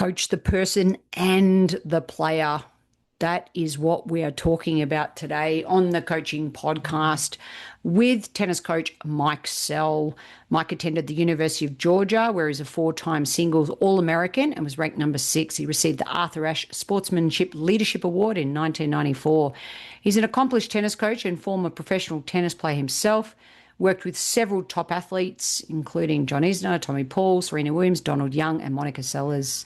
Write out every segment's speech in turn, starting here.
coach the person and the player. That is what we are talking about today on the coaching podcast with tennis coach Mike Sell. Mike attended the University of Georgia, where he's a four-time singles All-American and was ranked number 6. He received the Arthur Ashe Sportsmanship Leadership Award in 1994. He's an accomplished tennis coach and former professional tennis player himself. Worked with several top athletes, including John Isner, Tommy Paul, Serena Williams, Donald Young, and Monica Seles.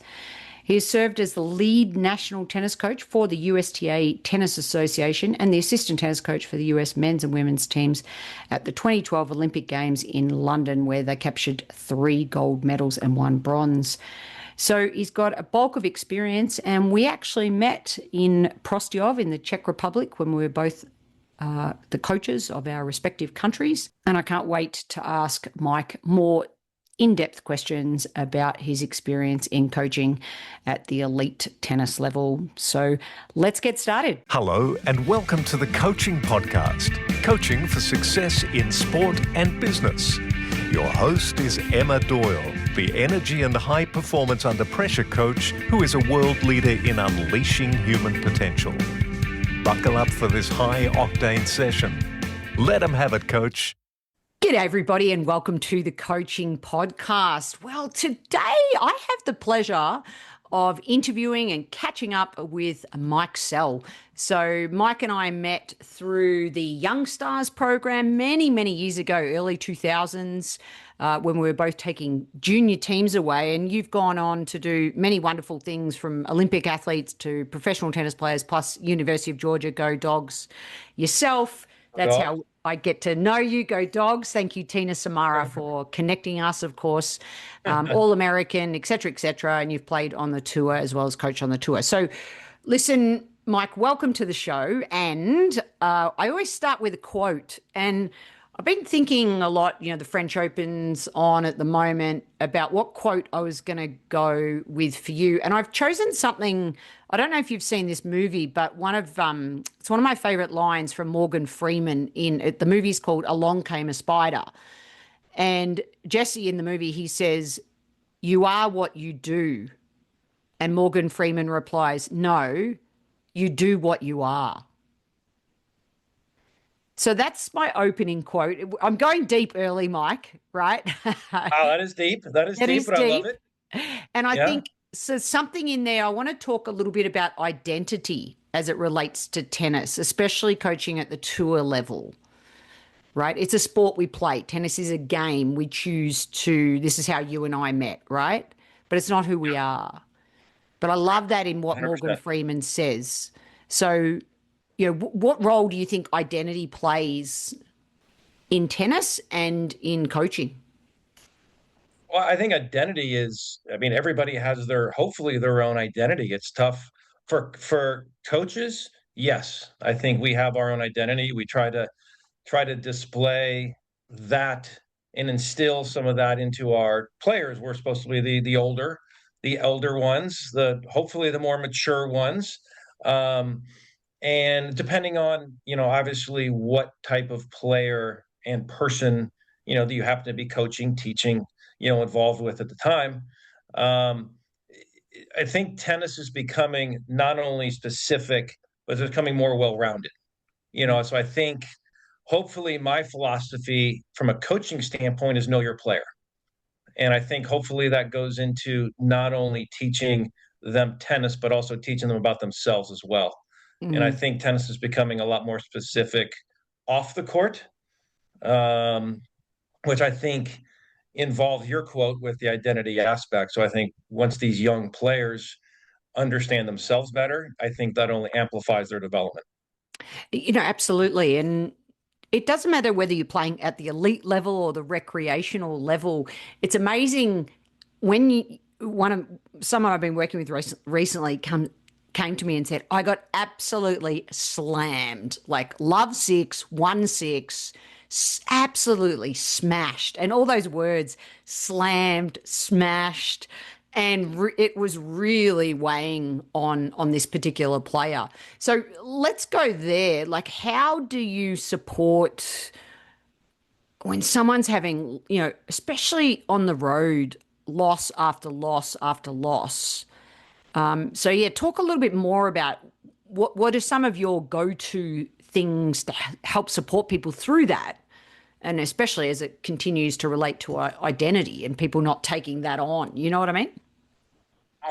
He has served as the lead national tennis coach for the USTA Tennis Association and the assistant tennis coach for the US men's and women's teams at the 2012 Olympic Games in London, where they captured 3 gold medals and 1 bronze. So he's got a bulk of experience, and we actually met in Prostějov in the Czech Republic when we were both the coaches of our respective countries. And I can't wait to ask Mike more in-depth questions about his experience in coaching at the elite tennis level. So let's get started. Hello and welcome to the Coaching Podcast, coaching for success in sport and business. Your host is Emma Doyle, the energy and high performance under pressure coach who is a world leader in unleashing human potential. Buckle up for this high-octane session. Let them have it, Coach. G'day, everybody, and welcome to the Coaching Podcast. Well, today I have the pleasure of interviewing and catching up with Mike Sell. So Mike and I met through the Young Stars program many, many years ago, early 2000s, when we were both taking junior teams away. And you've gone on to do many wonderful things, from Olympic athletes to professional tennis players, plus University of Georgia, go Dogs yourself. That's how I get to know you. Go Dogs. Thank you, Tina Samara, for connecting us, of course. All-American, et cetera, and you've played on the tour as well as coach on the tour. So listen, Mike, welcome to the show. And I always start with a quote. And I've been thinking a lot, the French Open's on at the moment, about what quote I was going to go with for you. And I've chosen something, I don't know if you've seen this movie, but it's one of my favorite lines from Morgan Freeman the movie's called Along Came a Spider. And Jesse in the movie, he says, "You are what you do." And Morgan Freeman replies, "No, you do what you are." So that's my opening quote. I'm going deep early, Mike, right? Wow, that is deep. That is deep, but I love it. And I think so something in there, I want to talk a little bit about identity as it relates to tennis, especially coaching at the tour level, right? It's a sport we play. Tennis is a game we choose to, this is how you and I met, right? But it's not who we are. But I love that in what 100%. Morgan Freeman says. So, what role do you think identity plays in tennis and in coaching? Well, I think identity is, everybody has hopefully their own identity. It's tough for coaches. Yes, I think we have our own identity. We try to display that and instill some of that into our players. We're supposed to be the elder ones, hopefully the more mature ones. And depending on, obviously what type of player and person, that you happen to be coaching, teaching, involved with at the time. I think tennis is becoming not only specific, but it's becoming more well-rounded. So I think hopefully my philosophy from a coaching standpoint is know your player. And I think hopefully that goes into not only teaching them tennis, but also teaching them about themselves as well. And I think tennis is becoming a lot more specific off the court, which I think involves your quote with the identity aspect. So I think once these young players understand themselves better, I think that only amplifies their development. Absolutely. And it doesn't matter whether you're playing at the elite level or the recreational level. It's amazing when someone I've been working with recently came to me and said, "I got absolutely slammed, like love 6, 1-6, absolutely smashed." And all those words, slammed, smashed, and it was really weighing on this particular player. So let's go there. Like, how do you support when someone's having, especially on the road, loss after loss after loss? So yeah, talk a little bit more about what are some of your go-to things to help support people through that, and especially as it continues to relate to identity and people not taking that on. You know what I mean?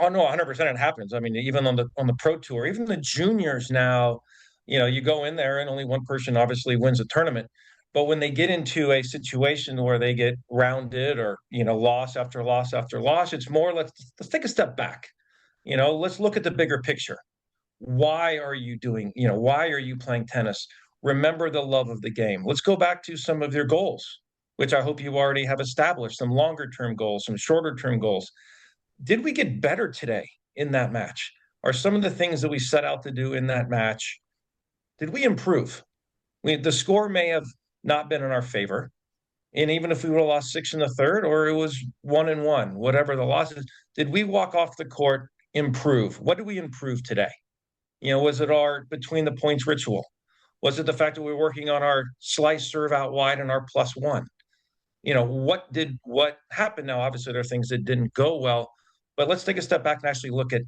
Oh no, 100% it happens. I mean, even on the pro tour, even the juniors now, you go in there and only one person obviously wins a tournament. But when they get into a situation where they get rounded or, loss after loss after loss, it's more let's take a step back. Let's look at the bigger picture. Why are you playing tennis? Remember the love of the game. Let's go back to some of your goals, which I hope you already have established, some longer term goals, some shorter term goals. Did we get better today in that match? Are some of the things that we set out to do in that match, did we improve? The score may have not been in our favor. And even if we would have lost six in the third, or it was 1-1, whatever the loss is, did we walk off the court, improve? What did we improve today? Was it our between the points ritual? Was it the fact that we were working on our slice serve out wide and our +1? What happened now? Obviously, there are things that didn't go well, but let's take a step back and actually look at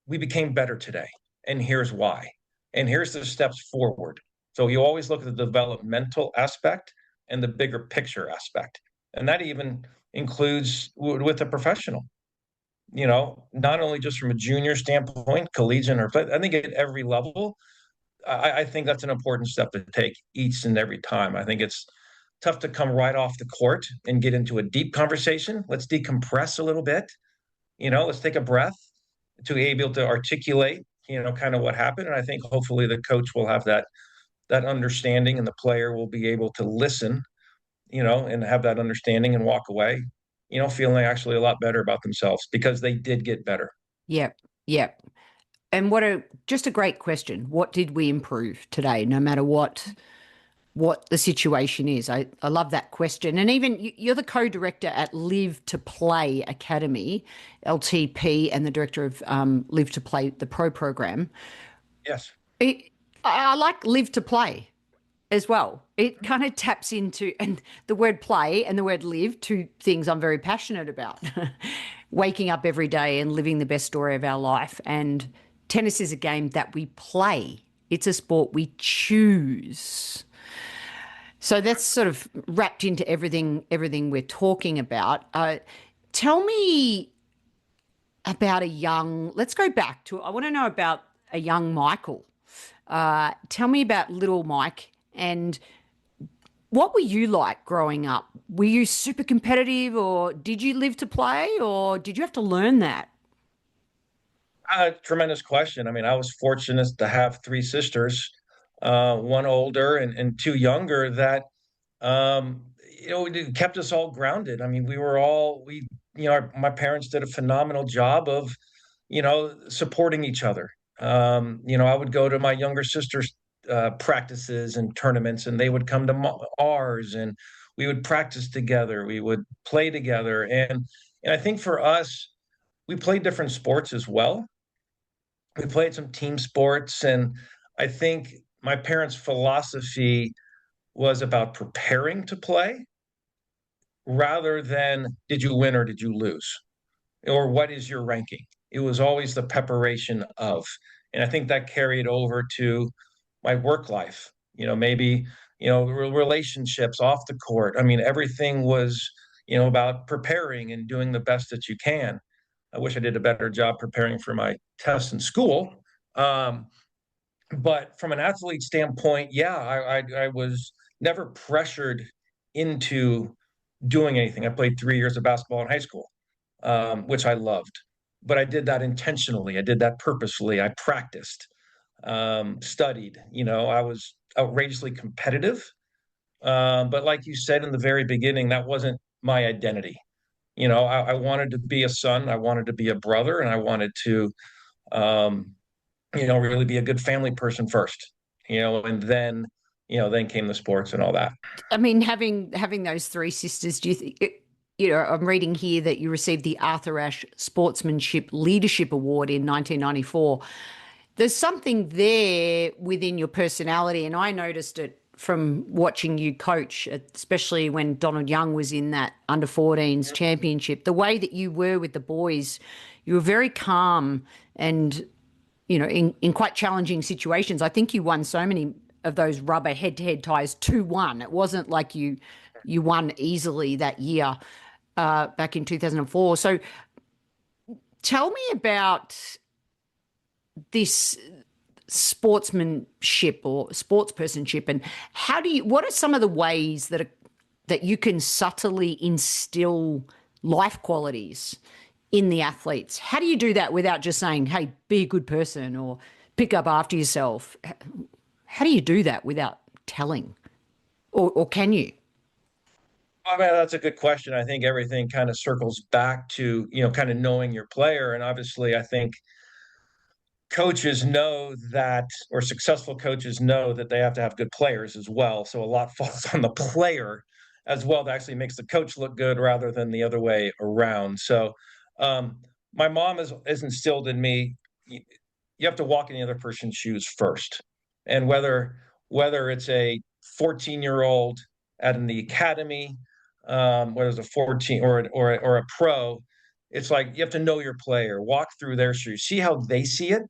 we became better today. And here's why. And here's the steps forward. So you always look at the developmental aspect and the bigger picture aspect. And that even includes with the professional, not only just from a junior standpoint, collegiate, I think at every level, I think that's an important step to take each and every time. I think it's tough to come right off the court and get into a deep conversation. Let's decompress a little bit. Let's take a breath to be able to articulate, kind of what happened. And I think hopefully the coach will have that understanding and the player will be able to listen, and have that understanding and walk away, feeling actually a lot better about themselves because they did get better. Yep. Yep. And just a great question. What did we improve today, no matter what the situation is? I love that question. And even you're the co-director at Live to Play Academy, LTP, and the director of Live to Play, the pro program. Yes. I like Live to Play as well. It kind of taps into, and the word play and the word live, two things I'm very passionate about. Waking up every day and living the best story of our life. And tennis is a game that we play. It's a sport we choose. So that's sort of wrapped into everything we're talking about. Tell me about let's go back to, I want to know about a young Michael. Tell me about little Mike, and what were you like growing up? Were you super competitive, or did you live to play, or did you have to learn that? Tremendous question. I mean, I was fortunate to have three sisters, one older and two younger that, it kept us all grounded. I mean, my parents did a phenomenal job of, supporting each other. I would go to my younger sister's practices and tournaments, and they would come to ours, and we would practice together. We would play together, and I think for us, we played different sports as well. We played some team sports, and I think my parents' philosophy was about preparing to play rather than did you win or did you lose, or what is your ranking. It was always the preparation of, and I think that carried over to my work life. Maybe relationships off the court. I mean, everything was about preparing and doing the best that you can. I wish I did a better job preparing for my tests in school. But from an athlete standpoint, yeah, I was never pressured into doing anything. I played 3 years of basketball in high school, which I loved, but I did that intentionally. I did that purposefully. I practiced, studied. I was outrageously competitive, but like you said in the very beginning, that wasn't my identity. I wanted to be a son, I wanted to be a brother, and I wanted to, really be a good family person first, and then came the sports and all that. I mean, having those three sisters, do you think, I'm reading here that you received the Arthur Ashe Sportsmanship Leadership Award in 1994. There's something there within your personality, and I noticed it from watching you coach, especially when Donald Young was in that under 14s championship, the way that you were with the boys, you were very calm and, in quite challenging situations. I think you won so many of those rubber head-to-head ties 2-1. It wasn't like you won easily that year back in 2004. So tell me about this sportsmanship or sportspersonship, and what are some of the ways that you can subtly instill life qualities in the athletes? How do you do that without just saying, hey, be a good person or pick up after yourself? How do you do that without telling? Or can you? I mean, that's a good question. I think everything kind of circles back to, kind of knowing your player. And obviously, I think coaches know that, or successful coaches know that they have to have good players as well. So a lot falls on the player as well that actually makes the coach look good rather than the other way around. So um, my mom is instilled in me, you have to walk in the other person's shoes first. And whether it's a 14-year-old at in the academy, whether it's a 14 or a pro, it's like you have to know your player, walk through their shoes, see how they see it,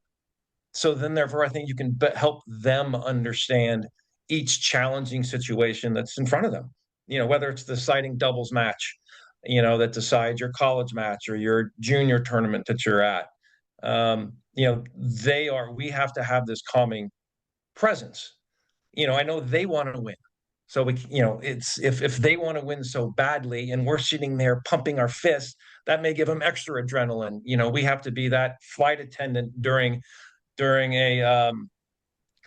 so then therefore I think you can help them understand each challenging situation that's in front of them, whether it's the deciding doubles match, that decides your college match or your junior tournament that you're at. We have to have this calming presence. I know they want to win, so it's if they want to win so badly and we're sitting there pumping our fists, that may give them extra adrenaline. We have to be that flight attendant during a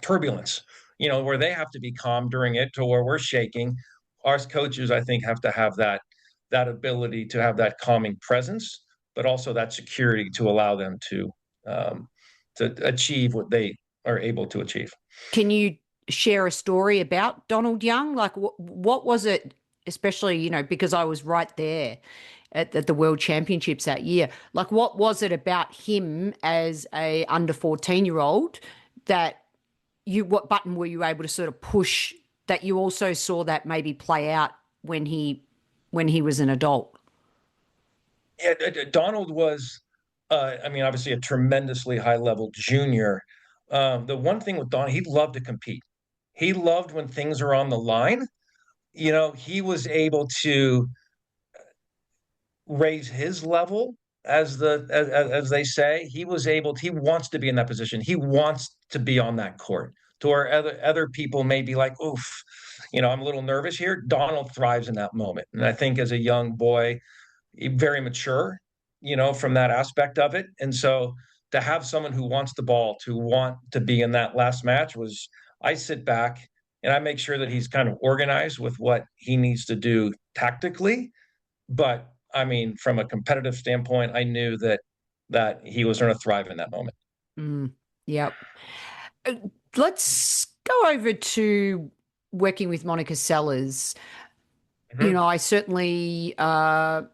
turbulence, where they have to be calm during it to where we're shaking. Our coaches, I think, have to have that ability to have that calming presence, but also that security to allow them to achieve what they are able to achieve. Can you share a story about Donald Young? Like, what was it, especially, because I was right there at the World Championships that year. Like, what was it about him as a under 14-year-old that what button were you able to sort of push that you also saw that maybe play out when he was an adult? Yeah, Donald was, obviously a tremendously high level junior. The one thing with Donald, he loved to compete. He loved when things are on the line. He was able to raise his level, as they say. He wants to be in that position. He wants to be on that court to where other people may be like, oof, I'm a little nervous here. Donald thrives in that moment. And I think as a young boy, very mature, from that aspect of it. And so to have someone who wants the ball, to want to be in that last match I sit back and I make sure that he's kind of organized with what he needs to do tactically. But I mean, from a competitive standpoint, I knew that he was going to thrive in that moment. Yep. Uh, Let's go over to working with Monica Sellers. Mhm. I certainly have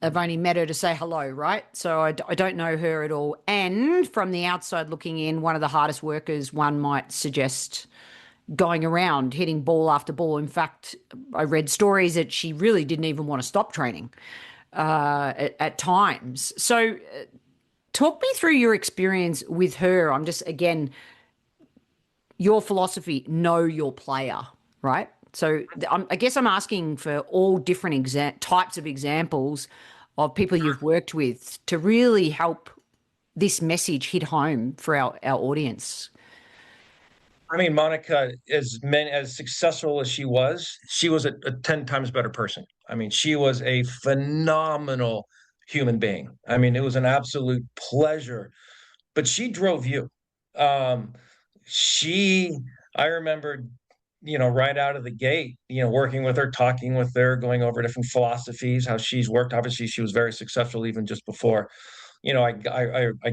only met her to say hello, right? So I don't know her at all. And from the outside looking in, one of the hardest workers one might suggest going around, hitting ball after ball. In fact, I read stories that she really didn't even want to stop training at times. So talk me through your experience with her. I'm just, again, your philosophy, know your player, right? So I guess I'm asking for all different types of examples of people you've worked with to really help this message hit home for our audience. I mean, Monica, as successful as she was a 10 times better person. I mean, she was a phenomenal human being. I mean, it was an absolute pleasure, but she drove you. Um, she, I remember, right out of the gate, working with her, talking with her, going over different philosophies, how she's worked. Obviously, she was very successful even just before, I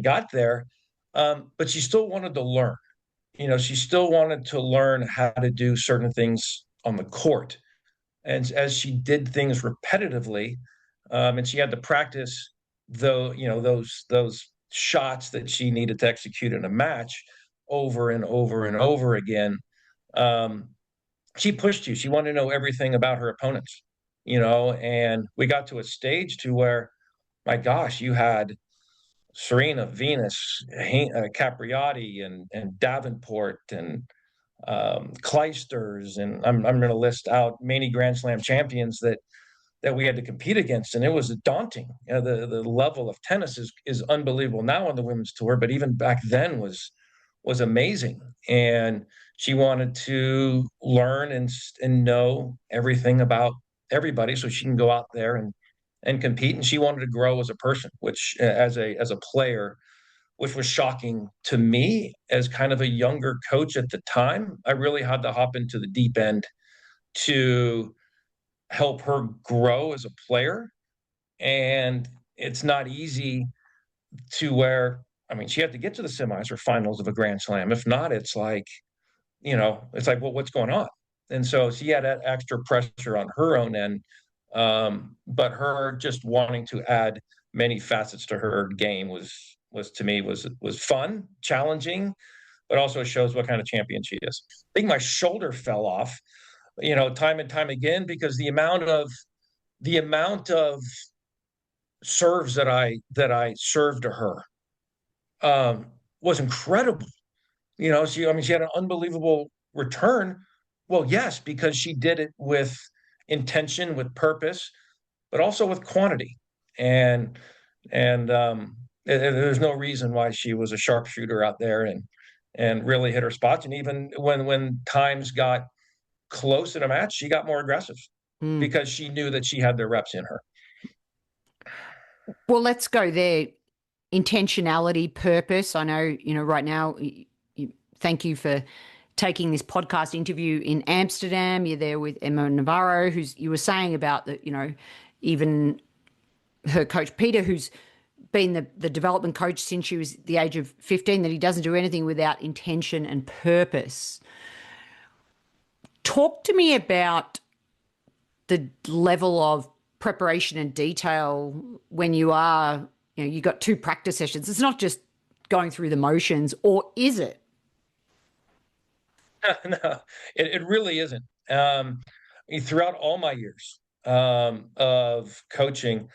got there. But she still wanted to learn. She still wanted to learn how to do certain things on the court. And as she did things repetitively, and she had to practice those shots that she needed to execute in a match over and over and over again. Um, she pushed you. She wanted to know everything about her opponents, and we got to a stage to where, my gosh, you had Serena, Venus, Capriati, and Davenport, and Clijsters, and I'm going to list out many Grand Slam champions that we had to compete against, and it was daunting. The level of tennis is unbelievable now on the women's tour, but even back then was amazing. And she wanted to learn and know everything about everybody, so she can go out there and compete. And she wanted to grow as a person, which as a player, which was shocking to me as kind of a younger coach at the time. I really had to hop into the deep end to help her grow as a player. And it's not easy to where, I mean, she had to get to the semis or finals of a Grand Slam. If not, it's like, well, what's going on? And so she had that extra pressure on her own end. But her just wanting to add many facets to her game was to me was fun, challenging, but also shows what kind of champion she is. I think my shoulder fell off, time and time again, because the amount of serves that I served to her was incredible. She had an unbelievable return. Well, yes, because she did it with intention, with purpose, but also with quantity. And there's no reason why she was a sharpshooter out there and really hit her spots. And even when times got close in a match, she got more aggressive because she knew that she had the reps in her. Well, let's go there. Intentionality, purpose. I know, right now, thank you for taking this podcast interview in Amsterdam. You're there with Emma Navarro, who's, you were saying about that, even her coach, Peter, who's been the development coach since she was the age of 15, that he doesn't do anything without intention and purpose. Talk to me about the level of preparation and detail when you are, you got 2 practice sessions. It's not just going through the motions, or is it? No, it really isn't. Throughout all my years of coaching,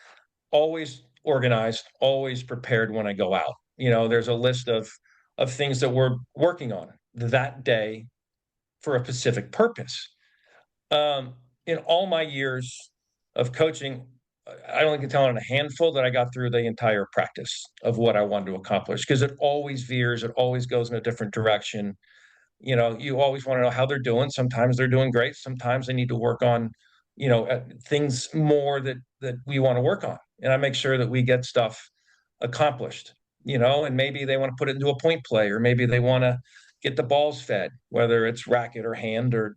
always organized, always prepared when I go out. There's a list of things that we're working on that day for a specific purpose. In all my years of coaching, I only can tell on a handful that I got through the entire practice of what I wanted to accomplish, because it always veers, it always goes in a different direction. You always want to know how they're doing. Sometimes they're doing great. Sometimes they need to work on, things more that we want to work on. And I make sure that we get stuff accomplished, and maybe they want to put it into a point play, or maybe they want to get the balls fed, whether it's racket or hand or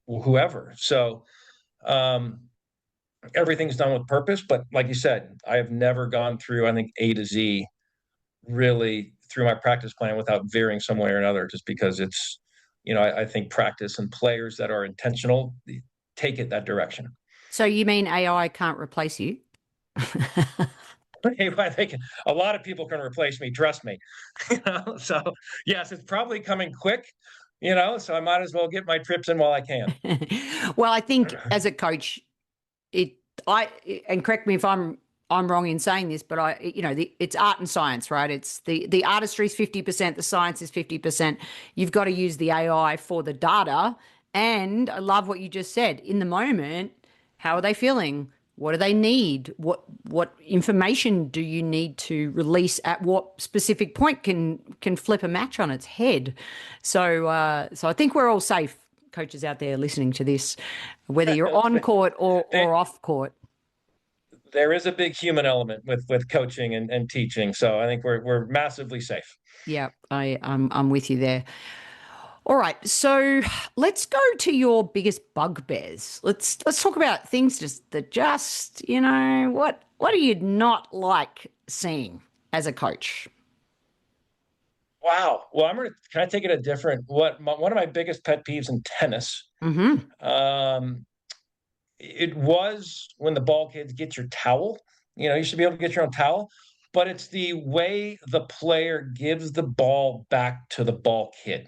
whoever. So everything's done with purpose. But like you said, I have never gone through, I think, A to Z really through my practice plan without veering some way or another, just because it's, I think practice and players that are intentional take it that direction. So you mean AI can't replace you? I think a lot of people can replace me, trust me. So yes, it's probably coming quick, so I might as well get my trips in while I can. Well, I think as a coach, and correct me if I'm wrong in saying this, but it's art and science, right? It's the artistry is 50%, the science is 50%. You've got to use the AI for the data. And I love what you just said. In the moment, how are they feeling? What do they need? What information do you need to release at what specific point can flip a match on its head? So I think we're all safe, coaches out there listening to this, whether you're on court or off court. There is a big human element with coaching and teaching, so I think we're massively safe. Yeah, I'm with you there. All right, so let's go to your biggest bugbears. Let's talk about things that what do you not like seeing as a coach? Wow. Well, can I take it a different? One of my biggest pet peeves in tennis. It was when the ball kids get your towel. You should be able to get your own towel, but it's the way the player gives the ball back to the ball kid.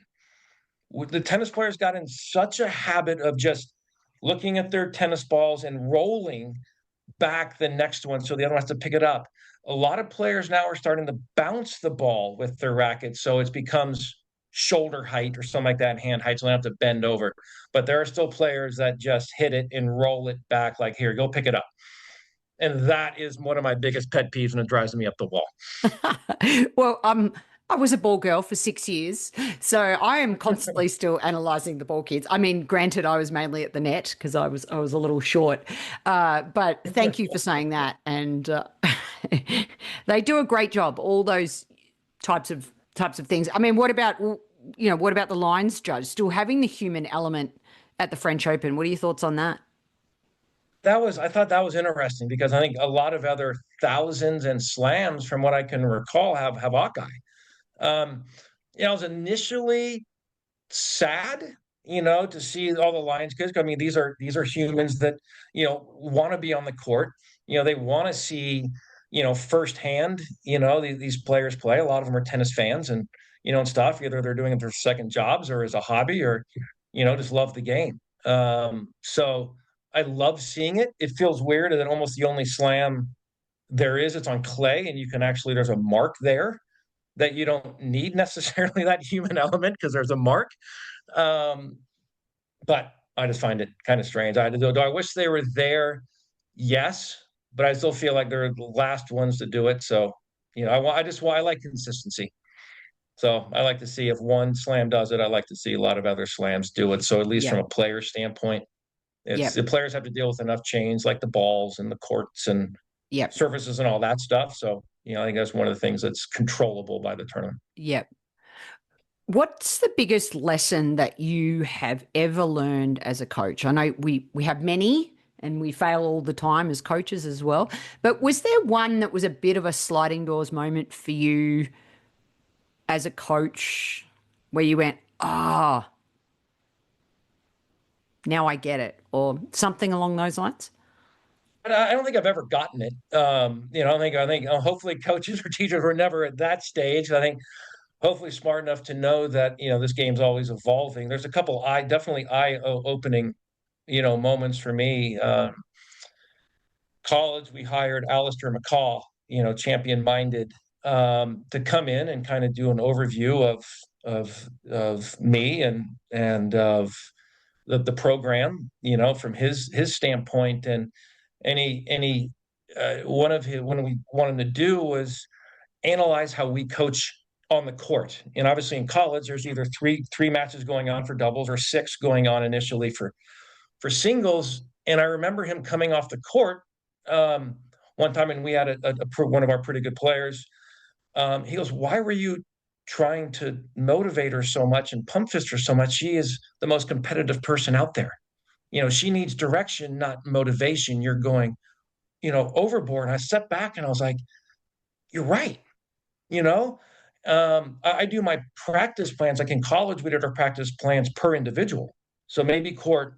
The tennis players got in such a habit of just looking at their tennis balls and rolling back the next one so the other one has to pick it up. a lot of players now are starting to bounce the ball with their rackets, so it becomes shoulder height or something like that, hand height, so they don't have to bend over. But there are still players that just hit it and roll it back like, here, go pick it up. And that is one of my biggest pet peeves, and it drives me up the wall. Well, I was a ball girl for 6 years, so I am constantly still analysing the ball kids. I mean, granted, I was mainly at the net because I was a little short, but thank you for saying that. And they do a great job. All those types of things. I mean, what about the lines judge still having the human element at the French Open? What are your thoughts on that? I thought that was interesting because I think a lot of other thousands and slams, from what I can recall, have Hawkeye. Um, I was initially sad, to see all the Lions kids. I mean, these are humans that want to be on the court. They want to see firsthand. These players play. A lot of them are tennis fans, and stuff. Either they're doing it for second jobs or as a hobby, or just love the game. So I love seeing it. It feels weird that almost the only slam there is, it's on clay, and you can actually there's a mark there that you don't need necessarily that human element because there's a mark. Um, but I just find it kind of strange. Do I wish they were there? Yes, but I still feel like they're the last ones to do it. So, I like consistency. So I like to see if one slam does it, I like to see a lot of other slams do it. So at least from Yep, a player standpoint, it's yep, the players have to deal with enough change like the balls and the courts and yep, surfaces and all that stuff. So, I think that's one of the things that's controllable by the tournament. yep. What's the biggest lesson that you have ever learned as a coach? I know we have many and we fail all the time as coaches as well. But was there one that was a bit of a sliding doors moment for you as a coach where you went, ah, now I get it, or something along those lines? And I don't think I've ever gotten it. I think hopefully coaches or teachers were never at that stage. I think hopefully smart enough to know that this game's always evolving. There's a couple definitely eye opening moments for me. College, we hired Alistair McCaw, champion minded, to come in and kind of do an overview of me and of the program, from his standpoint. And any one of his when we wanted to do was analyze how we coach on the court. And obviously in college, there's either three matches going on for doubles or six going on initially for singles. And I remember him coming off the court um, one time, and we had one of our pretty good players. He goes, "Why were you trying to motivate her so much and pump fist her so much? She is the most competitive person out there. She needs direction, not motivation. You're going, overboard." And I stepped back and I was like, "You're right." You know, I do my practice plans. Like in college, we did our practice plans per individual. So maybe court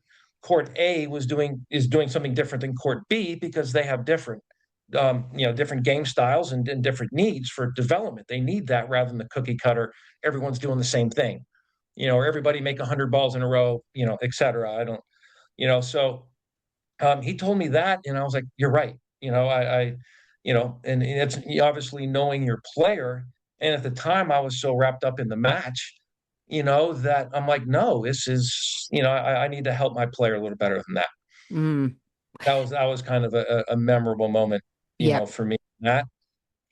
A is doing something different than court B because they have different game styles and different needs for development. They need that rather than the cookie cutter. Everyone's doing the same thing, or everybody make 100 balls in a row, et cetera. I don't, so he told me that, and I was like, "You're right." And it's obviously knowing your player. And at the time, I was so wrapped up in the match, that I'm like, no, this is, I need to help my player a little better than that. Mm, That was kind of a memorable moment, yep. for me. That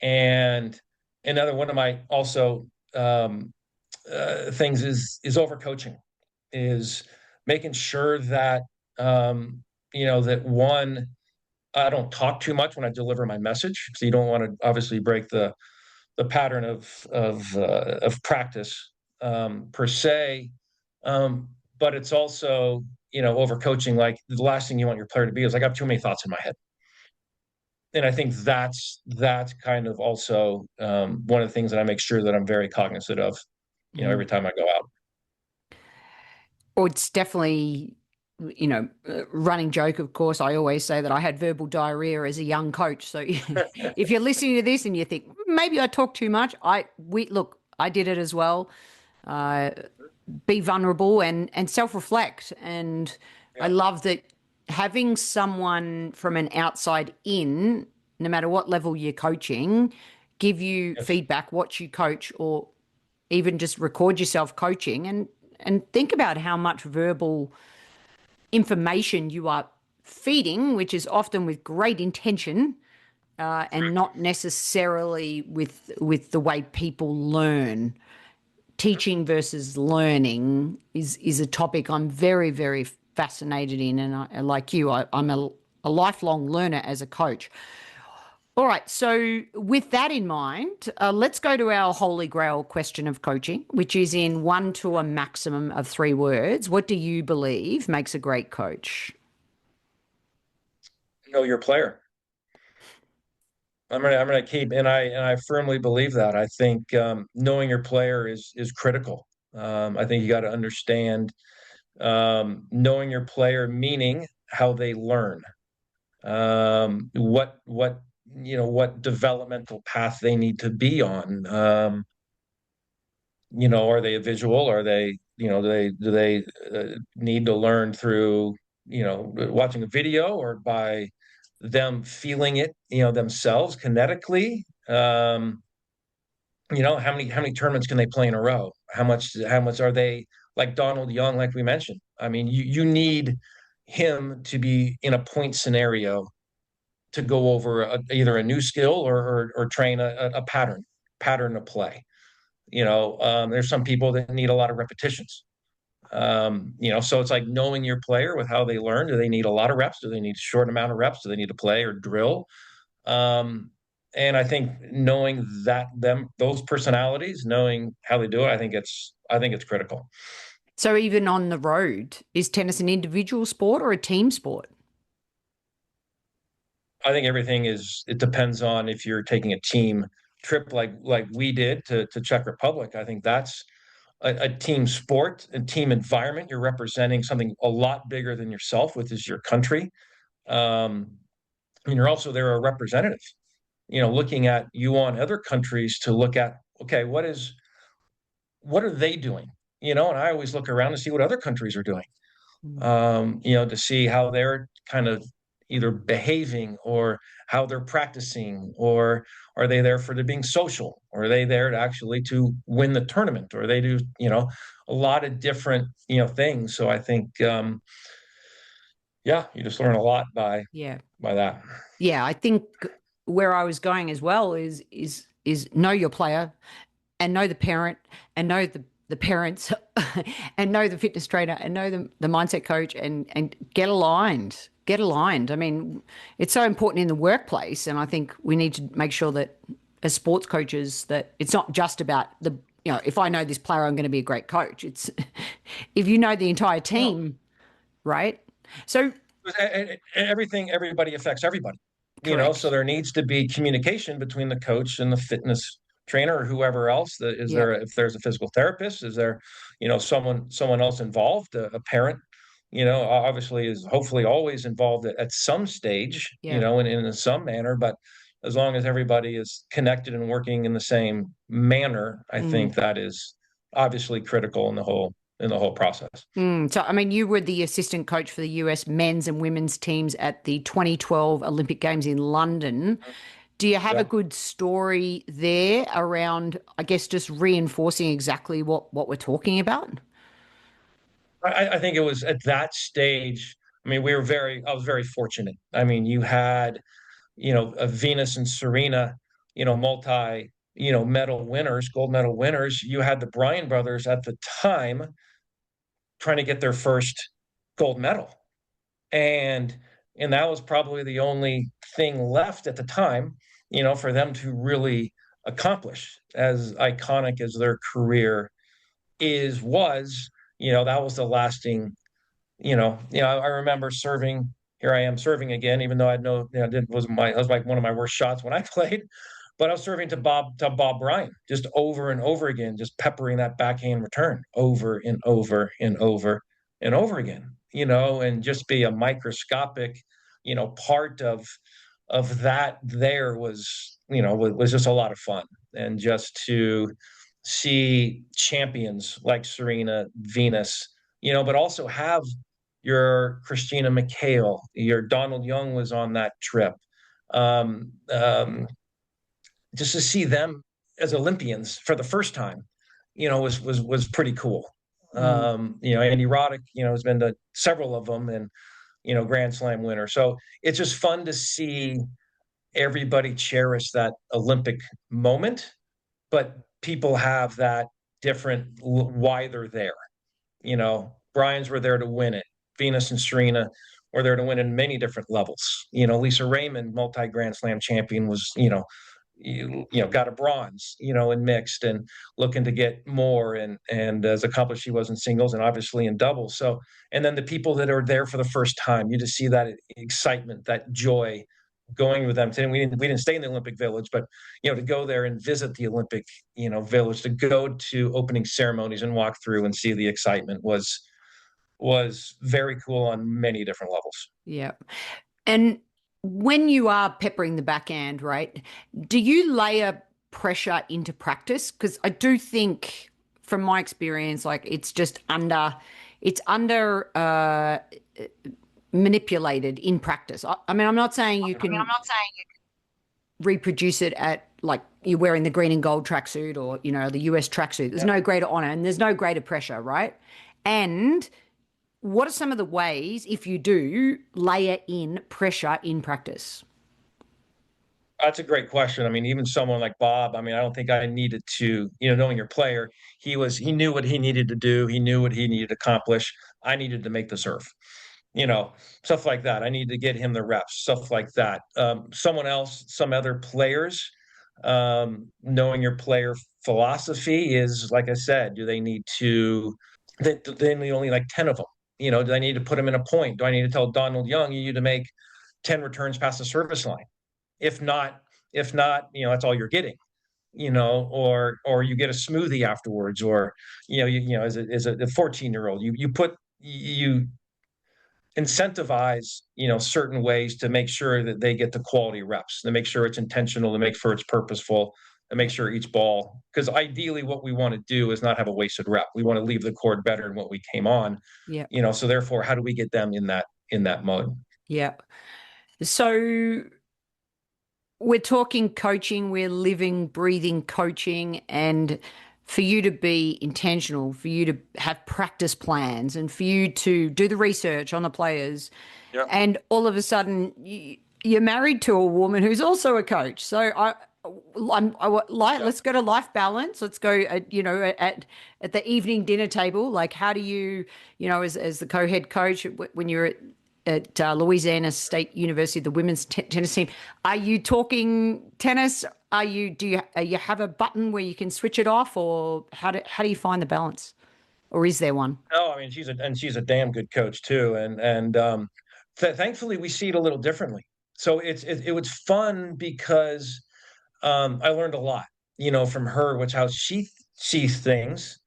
and another one of my also things is overcoaching, is making sure that that one, I don't talk too much when I deliver my message, because you don't want to obviously break the pattern of practice per se. But it's also overcoaching. Like the last thing you want your player to be is like, "I have too many thoughts in my head." And I think that's kind of also one of the things that I make sure that I'm very cognizant of, Mm. every time I go out. Or it's definitely, running joke, of course. I always say that I had verbal diarrhea as a young coach. So if you're listening to this and you think maybe I talk too much, look, I did it as well. Uh, be vulnerable and self-reflect. And I Yeah. love that having someone from an outside in no matter what level you're coaching, give you Yes. feedback, watch you coach, or even just record yourself coaching, and think about how much verbal information you are feeding, which is often with great intention, and not necessarily with the way people learn. Teaching versus learning is a topic I'm very, very fascinated in, and like you, I'm a lifelong learner as a coach. All right, so with that in mind, let's go to our holy grail question of coaching, which is in one to a maximum of 3 words. What do you believe makes a great coach? Know your player. I'm gonna keep, and I firmly believe that. I think knowing your player is critical. I think you got to understand knowing your player, meaning how they learn, what what developmental path they need to be on. Are they a visual? Are they, do they need to learn through, watching a video, or by them feeling it, themselves kinetically? How many tournaments can they play in a row? How much are they like Donald Young, like we mentioned? I mean, you need him to be in a point scenario to go over either a new skill, or train a pattern of play. There's some people that need a lot of repetitions. So it's like knowing your player with how they learn. Do they need a lot of reps? Do they need a short amount of reps? Do they need to play or drill? And I think knowing those personalities, knowing how they do it, I think it's critical. So even on the road, is tennis an individual sport or a team sport? I think it depends on if you're taking a team trip like we did to Czech Republic. I think that's a team sport, a team environment. You're representing something a lot bigger than yourself, which is your country. Um, and you're also there a representative, looking at you on other countries to look at, okay, what are they doing? And I always look around to see what other countries are doing, Mm. to see how they're kind of either behaving, or how they're practicing, or are they there for the being social, or are they there to actually to win the tournament, or they do, a lot of different, things. So I think, yeah, you just learn a lot by Yeah. that. Yeah, I think where I was going as well is know your player, and know the parent, and know the parents, and know the fitness trainer, and know the mindset coach, and get aligned. Get aligned. I mean, it's so important in the workplace, and I think we need to make sure that as sports coaches that it's not just about if I know this player, I'm going to be a great coach. It's if you know the entire Well, team, right? So everybody affects everybody, so correct. there needs to be communication between the coach and the fitness trainer, or whoever else. Is Yeah. there, if there's a physical therapist, is there, someone else involved, a parent, obviously is hopefully always involved at some stage, Yeah. in some manner. But as long as everybody is connected and working in the same manner, I Mm. think that is obviously critical in the whole process. So, I mean, you were the assistant coach for the US men's and women's teams at the 2012 Olympic Games in London. Do you have a Yeah. good story there around, I guess, just reinforcing exactly what we're talking about? I think it was at that stage. I mean, I was very fortunate. I mean, you had, a Venus and Serena, multi, medal winners, gold medal winners. You had the Bryan brothers at the time trying to get their first gold medal. And and that was probably the only thing left at the time, for them to really accomplish, as iconic as their career was. That was the lasting. I remember serving. Here I am serving again, even though I know, it was like one of my worst shots when I played. But I was serving to Bob Bryan, just over and over again, just peppering that backhand return over and over and over and over again. And just be a microscopic, part of that. There was just a lot of fun, and just to see champions like Serena, Venus, but also have your Christina McHale, your Donald Young was on that trip. Um, um, just to see them as Olympians for the first time, was pretty cool. Mm. Andy Roddick, has been to several of them, and Grand Slam winner. So it's just fun to see everybody cherish that Olympic moment, but people have that different why they're there. Brian's were there to win it. Venus and Serena were there to win in many different levels. Lisa Raymond, multi Grand Slam champion, was got a bronze, in mixed, and looking to get more, and as accomplished she was in singles and obviously in doubles. So, and then the people that are there for the first time, you just see that excitement, that joy going with them. And we didn't stay in the Olympic Village, but to go there and visit the Olympic village, to go to opening ceremonies and walk through and see the excitement was very cool on many different levels. Yeah. And when you are peppering the backhand, right, do you layer pressure into practice? Because I do think, from my experience, like it's under manipulated in practice. I mean, I'm not saying you can reproduce it at like you're wearing the green and gold tracksuit or the US tracksuit. There's no greater honor and there's no greater pressure, right? And what are some of the ways, if you do, layer in pressure in practice? That's a great question. I mean, even someone like Bob, I mean, I don't think I needed to, knowing your player, he knew what he needed to do. He knew what he needed to accomplish. I needed to make the serve, stuff like that. I needed to get him the reps, stuff like that. Someone else, some other players, knowing your player philosophy is, like I said, do they need to, they need only like 10 of them. Do I need to put them in a point? Do I need to tell Donald Young you need to make 10 returns past the service line? If not, that's all you're getting, or you get a smoothie afterwards, or, as a 14-year-old, you incentivize, certain ways to make sure that they get the quality reps, to make sure it's intentional, to make sure it's purposeful, to make sure each ball, because ideally what we want to do is not have a wasted rep. We want to leave the court better than what we came on, Yeah. so therefore, how do we get them in that mode? Yeah. So we're talking coaching, we're living, breathing coaching, and for you to be intentional, for you to have practice plans, and for you to do the research on the players, Yeah. and all of a sudden you're married to a woman who's also a coach. So let's go to life balance. Let's go, at the evening dinner table. Like, how do you, as the co-head coach when you're at Louisiana State University, the women's tennis team. Are you talking tennis? Do you have a button where you can switch it off, or how do you find the balance, or is there one? No, I mean she's a damn good coach too, and thankfully we see it a little differently. So it was fun because I learned a lot, from her, which how she sees things.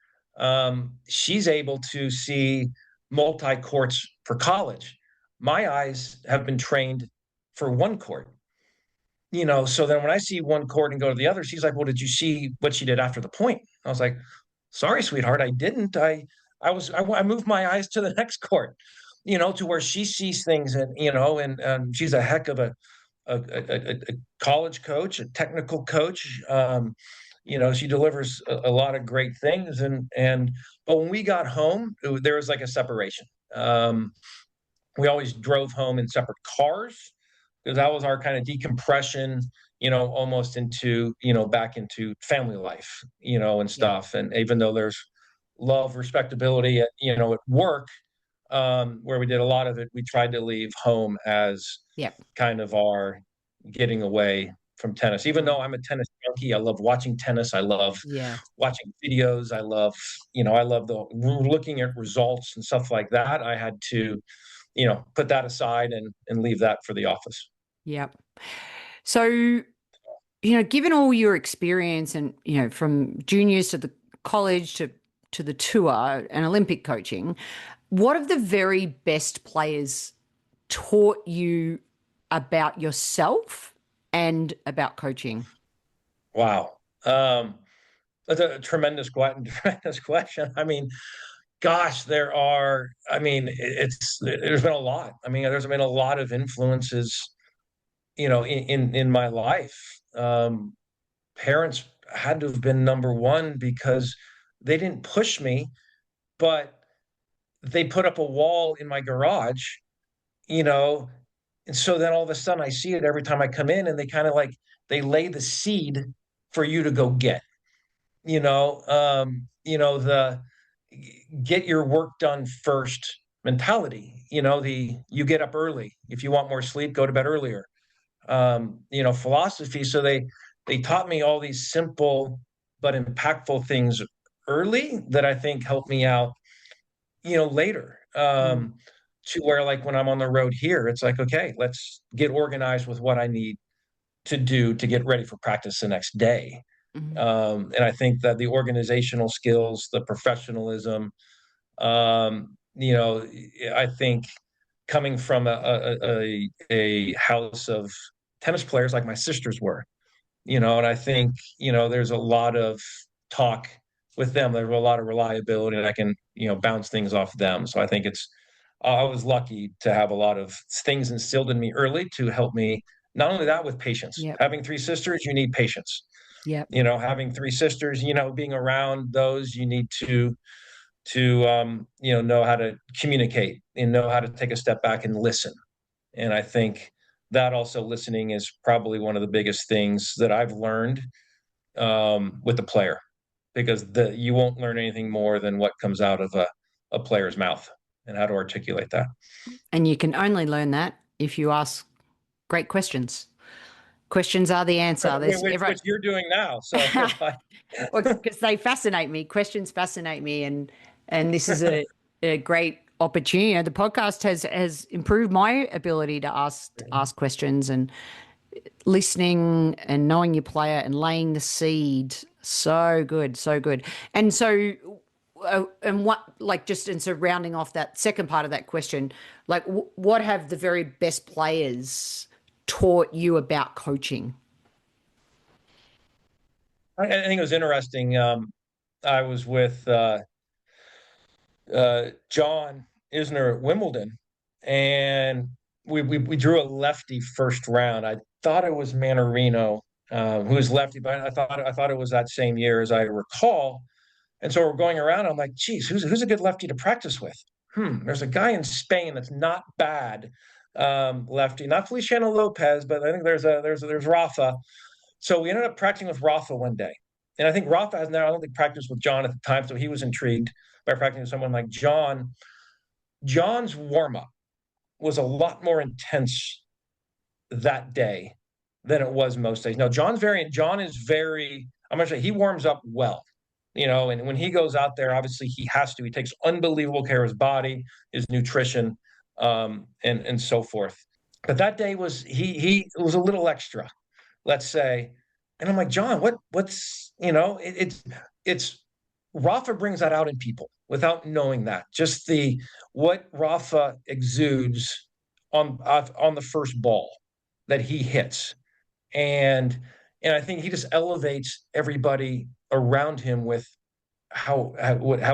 She's able to see multi courts for college. My eyes have been trained for one court, so then when I see one court and go to the other, she's like, well, did you see what she did after the point? I was like, sorry, sweetheart, I didn't. I moved my eyes to the next court, to where she sees things, and she's a heck of a college coach, a technical coach. She delivers a lot of great things, but when we got home, there was like a separation. We always drove home in separate cars, because that was our kind of decompression, almost into, back into family life, and Yeah. stuff. And even though there's love, respectability at work, where we did a lot of it, we tried to leave home as Yep. kind of our getting away from tennis. Even though I'm a tennis junkie, I love watching tennis. I love Yeah. watching videos. I love the looking at results and stuff like that. I had to, put that aside and leave that for the office. Yep. So, given all your experience and, from juniors to the college to the tour and Olympic coaching, what have the very best players taught you about yourself and about coaching? Wow. That's a tremendous question. I mean, gosh, there's been a lot. I mean, there's been a lot of influences in my life, parents had to have been number one because they didn't push me, but they put up a wall in my garage, you know, and so then all of a sudden I see it every time I come in, and they kind of like they lay the seed for you to go get, the get your work done first mentality, the you get up early. If you want more sleep, go to bed earlier. Philosophy. So they taught me all these simple but impactful things early that I think helped me out, later. Mm, To where like when I'm on the road here, it's like, okay, let's get organized with what I need to do to get ready for practice the next day. mm, And I think that the organizational skills, the professionalism, I think coming from a house of tennis players like my sisters were, and I think, there's a lot of talk with them. There's a lot of reliability, and I can, bounce things off them. So I think I was lucky to have a lot of things instilled in me early to help me. Not only that, with patience. yep, Having three sisters, you need patience. yep. Having three sisters, being around those, you need to know how to communicate and know how to take a step back and listen. And I think that also listening is probably one of the biggest things that I've learned, with the player, because you won't learn anything more than what comes out of a player's mouth and how to articulate that. And you can only learn that if you ask great questions. Questions are the answer. There's Which you're doing now. So, well, because they fascinate me. Questions fascinate me, and this is a great opportunity. The podcast has improved my ability to ask questions, and listening and knowing your player and laying the seed. So good, so good. And so, and what, like, just and so rounding off that second part of that question, like, what have the very best players taught you about coaching? I think it was interesting. I was with John Isner at Wimbledon, and we drew a lefty first round. I thought it was Manarino, who was lefty, but I thought it was that same year as I recall. And so we're going around. I'm like, geez, who's a good lefty to practice with? There's a guy in Spain that's not bad, lefty, not Feliciano Lopez, but I think there's Rafa. So we ended up practicing with Rafa one day. And I think Rafa has now, I don't think, practiced with John at the time. So he was intrigued by practicing with someone like John. John's warm up was a lot more intense that day than it was most days. Now, John is very, I'm going to say he warms up well, and when he goes out there, obviously he has to. He takes unbelievable care of his body, his nutrition, and so forth. But that day he was a little extra, let's say. And I'm like, John, what's it's Rafa brings that out in people without knowing that. Just what Rafa exudes on the first ball that he hits. And I think he just elevates everybody around him with how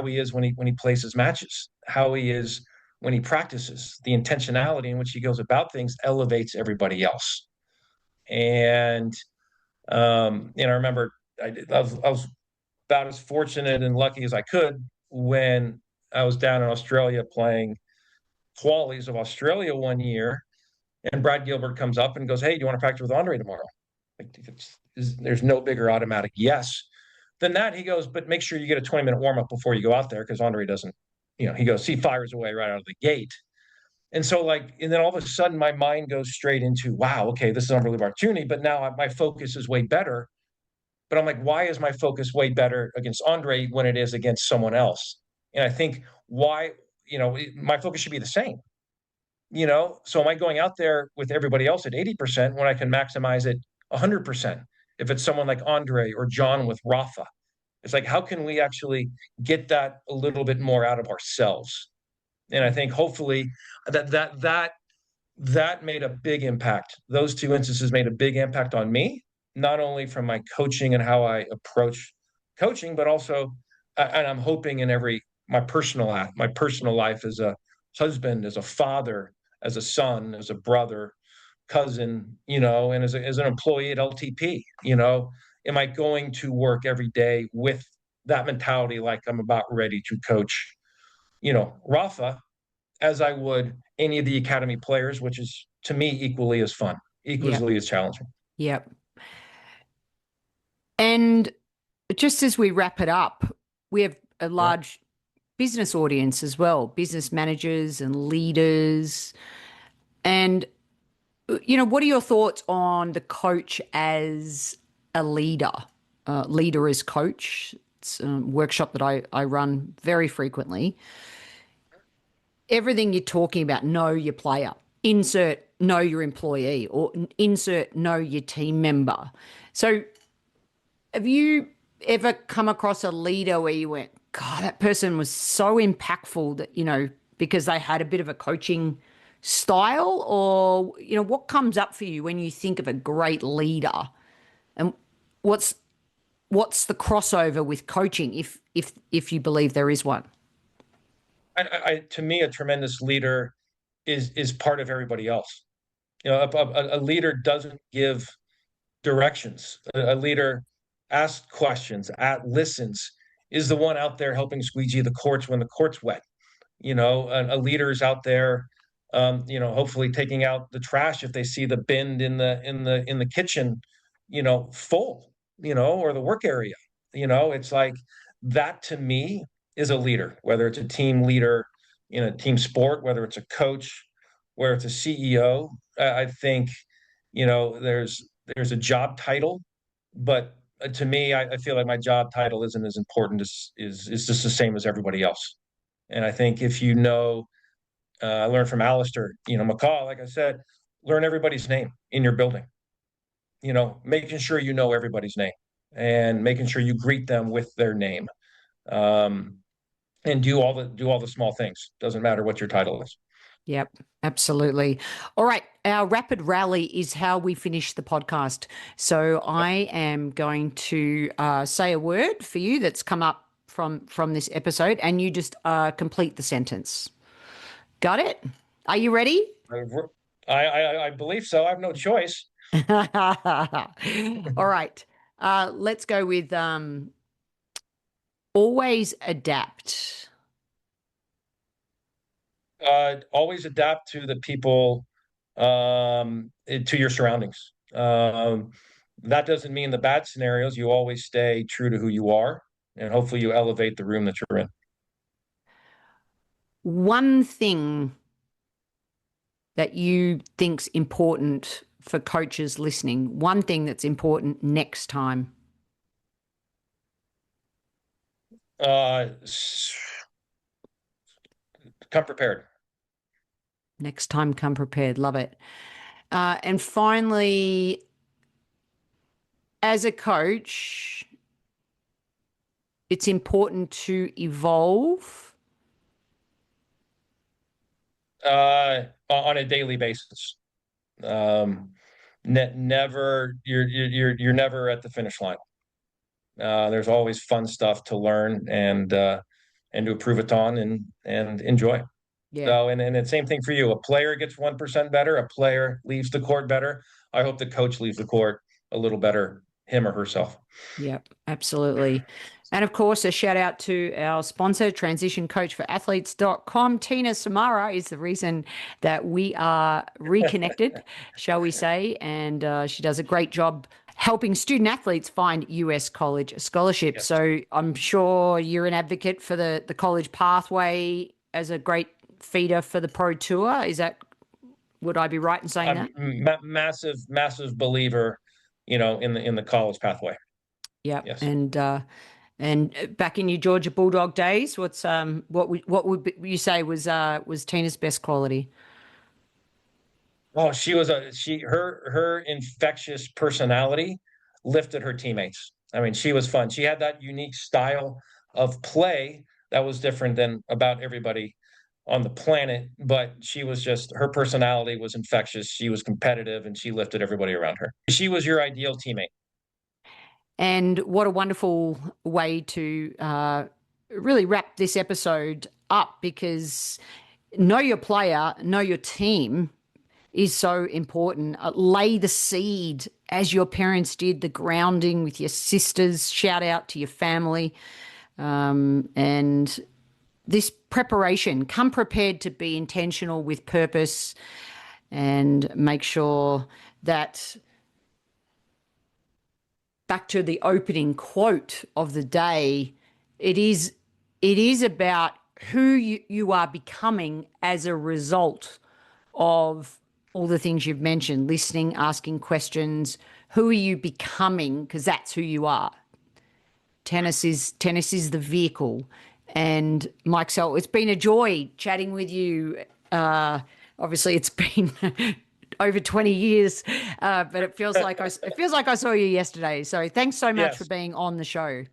he is when he plays his matches, how he is when he practices, the intentionality in which he goes about things elevates everybody else. And I remember I was about as fortunate and lucky as I could when I was down in Australia playing qualies of Australia one year, and Brad Gilbert comes up and goes, "Hey, do you want to practice with Andre tomorrow?" Like, there's no bigger automatic yes than that. He goes, "But make sure you get a 20-minute warm up before you go out there, because Andre doesn't." He goes, he fires away right out of the gate. And so, like, and then all of a sudden, my mind goes straight into, wow, okay, this is an unbelievable opportunity. But now my focus is way better. But I'm like, why is my focus way better against Andre when it is against someone else? And I think why, my focus should be the same. So am I going out there with everybody else at 80% when I can maximize it 100%? If it's someone like Andre or John with Rafa, it's like, how can we actually get that a little bit more out of ourselves? And I think hopefully that made a big impact. Those two instances made a big impact on me, not only from my coaching and how I approach coaching, but also, and I'm hoping in my personal life as a husband, as a father, as a son, as a brother, cousin, and as an employee at LTP, am I going to work every day with that mentality, like I'm about ready to coach, Rafa, as I would any of the academy players, which is to me equally as fun, Yep. equally as challenging. Yep. And just as we wrap it up, we have a Yeah. large business audience as well, business managers and leaders. And, what are your thoughts on the coach as a leader, leader as coach? It's a workshop that I run very frequently. Everything you're talking about, know your player, insert know your employee, or insert know your team member. So have you ever come across a leader where you went, God, that person was so impactful that, because they had a bit of a coaching style? Or, what comes up for you when you think of a great leader? And what's the crossover with coaching, if you believe there is one? To me, a tremendous leader is part of everybody else. A leader doesn't give directions. A leader asks questions, listens, is the one out there helping squeegee the courts when the court's wet. A leader is out there, hopefully taking out the trash if they see the bin in the kitchen, full, or the work area. It's like that to me is a leader, whether it's a team leader in a team sport, whether it's a coach, whether it's a CEO. I think, there's a job title, but to me, I feel like my job title isn't as important as is just the same as everybody else. And I think if I learned from Alistair, McCall, like I said, learn everybody's name in your building. Making sure you know everybody's name and making sure you greet them with their name, um, and do all the small things. Doesn't matter what your title is. Yep, absolutely. All right. Our rapid rally is how we finish the podcast. So I am going to say a word for you that's come up from this episode, and you just complete the sentence. Got it? Are you ready? I believe so. I have no choice. All right. Let's go with always adapt. Always adapt to the people, to your surroundings. That doesn't mean the bad scenarios. You always stay true to who you are, and hopefully you elevate the room that you're in. One thing that you think's important for coaches listening, one thing that's important next time. Come prepared. Next time, come prepared. Love it. And finally, as a coach, it's important to evolve. On a daily basis. Never, you're never at the finish line. There's always fun stuff to learn and to improve it on and enjoy. Yeah. So, and the same thing for you. A player gets 1% better. A player leaves the court better. I hope the coach leaves the court a little better, him or herself. Yep, absolutely. And of course, a shout out to our sponsor, transitioncoachforathletes.com. Tina Samara is the reason that we are reconnected, shall we say. And she does a great job helping student athletes find US college scholarships. Yes. So I'm sure you're an advocate for the college pathway as a great feeder for the pro tour. Would I be right in saying that? Massive believer, in the college pathway. Yeah. Yes. And back in your Georgia Bulldog days, what would you say was Tina's best quality? Oh, her infectious personality lifted her teammates. I mean, she was fun. She had that unique style of play that was different than about everybody on the planet, but her personality was infectious. She was competitive and she lifted everybody around her. She was your ideal teammate. And what a wonderful way to really wrap this episode up, because know your player, know your team, is so important. Lay the seed as your parents did, the grounding with your sisters. Shout out to your family. And this preparation, come prepared to be intentional with purpose, and make sure that, back to the opening quote of the day, it is about who you are becoming as a result of all the things you've mentioned: listening, asking questions. Who are you becoming? Because that's who you are. Tennis is the vehicle. And Mike Sell, it's been a joy chatting with you. Obviously, it's been over 20 years, but it feels like I saw you yesterday. So thanks so much for being on the show.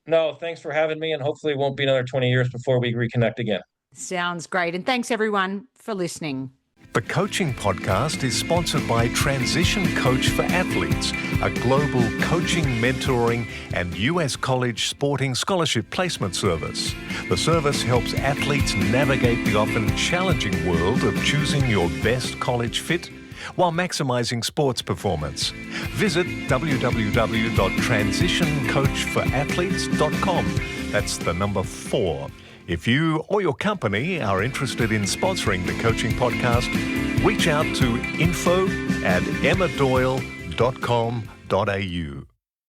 No, thanks for having me, and hopefully it won't be another 20 years before we reconnect again. Sounds great. And thanks everyone for listening. The Coaching Podcast is sponsored by Transition Coach for Athletes, a global coaching, mentoring, and US college sporting scholarship placement service. The service helps athletes navigate the often challenging world of choosing your best college fit while maximizing sports performance. Visit www.transitioncoachforathletes.com. That's the number 4. If you or your company are interested in sponsoring the Coaching Podcast, reach out to info@emmadoyle.com.au.